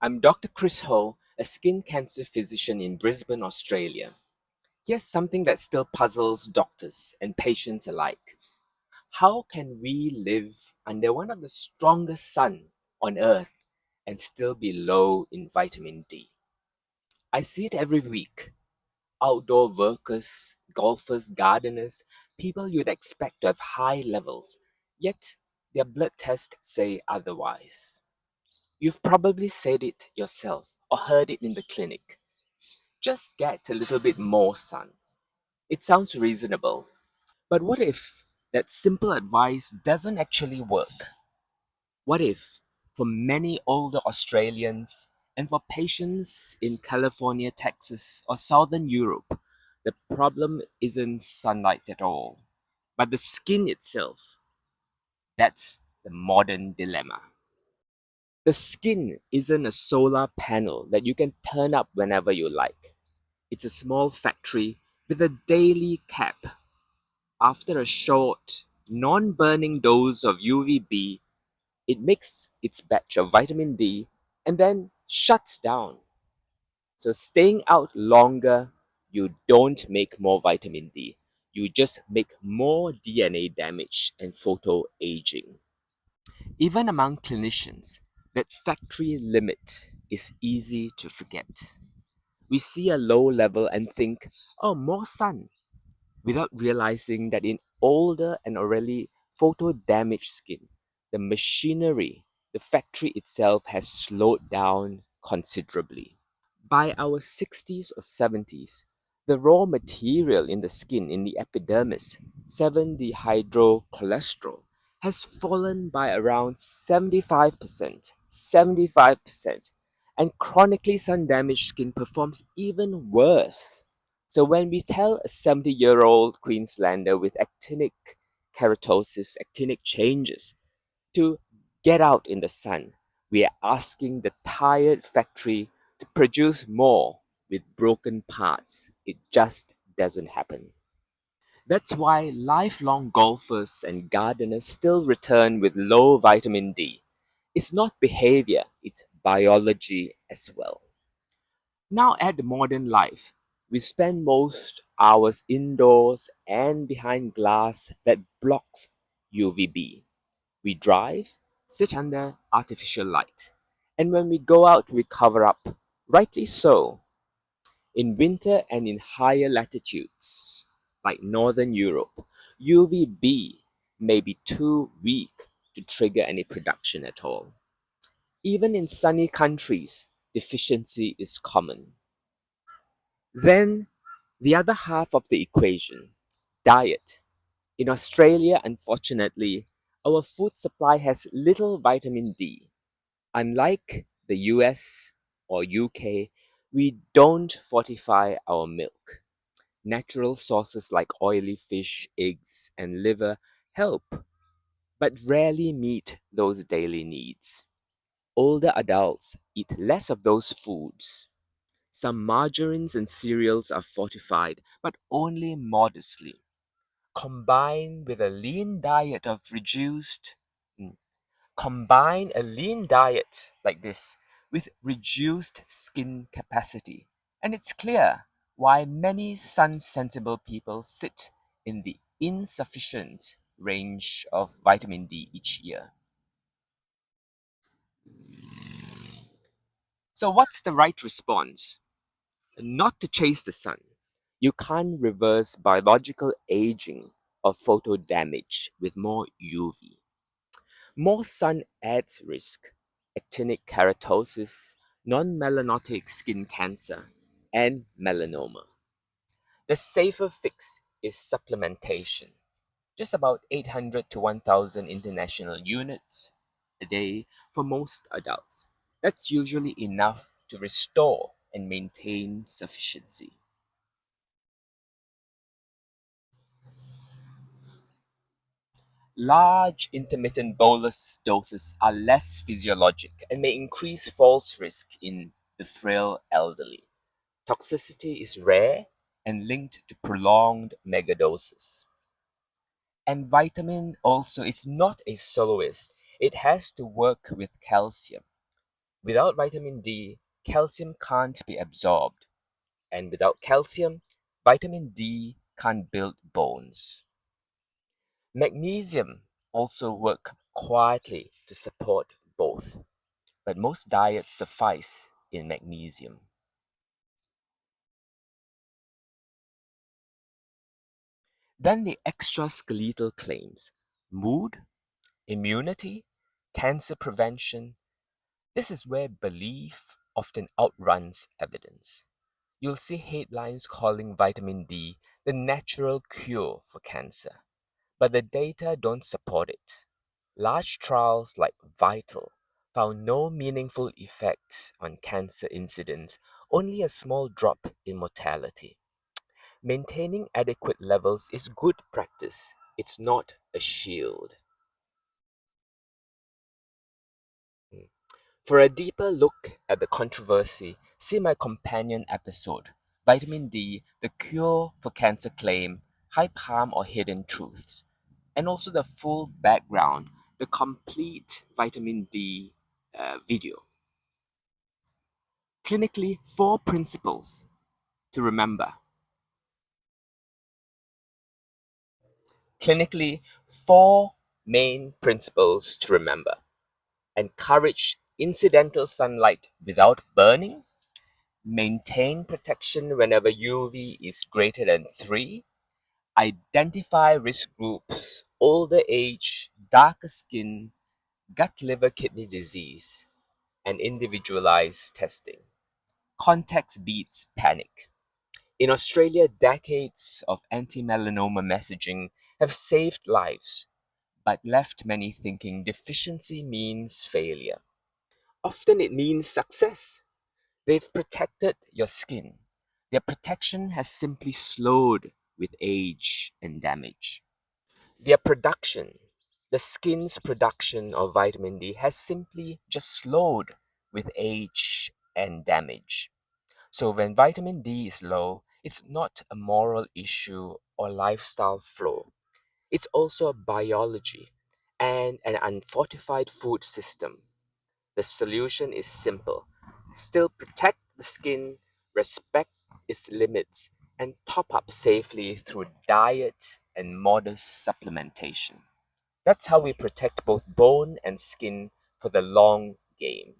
I'm Dr. Chris Ho, a skin cancer physician in Brisbane, Australia. Here's something that still puzzles doctors and patients alike. How can we live under one of the strongest sun on earth and still be low in vitamin D? I see it every week. Outdoor workers, golfers, gardeners, people you'd expect to have high levels, yet their blood tests say otherwise. You've probably said it yourself or heard it in the clinic. Just get a little bit more sun. It sounds reasonable. But what if that simple advice doesn't actually work? What if, for many older Australians and for patients in California, Texas, or Southern Europe, the problem isn't sunlight at all, but the skin itself? That's the modern dilemma. The skin isn't a solar panel that you can turn up whenever you like. It's a small factory with a daily cap. After a short, non burning dose of UVB, it makes its batch of vitamin D and then shuts down. So, staying out longer, you don't make more vitamin D. You just make more DNA damage and photo aging. Even among clinicians, that factory limit is easy to forget. We see a low level and think, oh, more sun, without realizing that in older and already photo damaged skin, the machinery, the factory itself has slowed down considerably. By our 60s or 70s, the raw material in the skin, in the epidermis, 7 dehydrocholesterol, has fallen by around 75%. 75%. And chronically sun damaged skin performs even worse. So when we tell a 70-year-old Queenslander with actinic keratosis, actinic changes, to get out in the sun, we are asking the tired factory to produce more with broken parts. It just doesn't happen. That's why lifelong golfers and gardeners still return with low vitamin D. It's not behavior, it's biology as well. Now, add modern life. We spend most hours indoors and behind glass that blocks UVB. We drive, sit under artificial light. And when we go out, we cover up. Rightly so. In winter and in higher latitudes, like Northern Europe, UVB may be too weak to trigger any production at all. Even in sunny countries, deficiency is common. Then, the other half of the equation, diet. In Australia, unfortunately, our food supply has little vitamin D. Unlike the US or UK, we don't fortify our milk. Natural sources like oily fish, eggs, and liver help, but rarely meet those daily needs. Older adults eat less of those foods. Some margarines and cereals are fortified, but only modestly. Combine with a lean diet of reduced mm, Combine a lean diet like this with reduced skin capacity, and it's clear why many sun sensible people sit in the insufficient range of vitamin D each year. So, what's the right response? Not to chase the sun. You can't reverse biological aging or photo damage with more UV. More sun adds risk: actinic keratosis, non-melanotic skin cancer, and melanoma. The safer fix is supplementation. Just about 800 to 1,000 international units a day for most adults. That's usually enough to restore and maintain sufficiency. Large intermittent bolus doses are less physiologic and may increase false risk in the frail elderly. Toxicity is rare and linked to prolonged megadoses. And vitamin also is not a soloist. It has to work with calcium. Without vitamin D, calcium can't be absorbed, and without calcium, vitamin D can't build bones. Magnesium also work quietly to support both, but most diets suffice in magnesium. Then the extraskeletal claims: mood, immunity, cancer prevention. This is where belief often outruns evidence. You'll see headlines calling vitamin D the natural cure for cancer, but the data don't support it. Large trials like VITAL found no meaningful effect on cancer incidence, only a small drop in mortality. Maintaining adequate levels is good practice, it's not a shield. For a deeper look at the controversy, see my companion episode, Vitamin D, the Cure for Cancer Claim, Hype, Harm or Hidden Truths, and also the full background, the complete vitamin D video. Clinically, four principles to remember. Clinically, four main principles to remember. Encourage incidental sunlight without burning. Maintain protection whenever UV is greater than 3. Identify risk groups: older age, darker skin, gut, liver, kidney disease, and individualize testing. Context beats panic. In Australia, decades of anti melanoma messaging have saved lives, but left many thinking deficiency means failure. Often it means success. They've protected your skin. Their protection has simply slowed with age and damage. Their production, the skin's production of vitamin D, has simply just slowed with age and damage. So when vitamin D is low, it's not a moral issue or lifestyle flaw. It's also a biology and an unfortified food system. The solution is simple: still protect the skin, respect its limits, and top up safely through diet and modest supplementation. That's how we protect both bone and skin for the long game.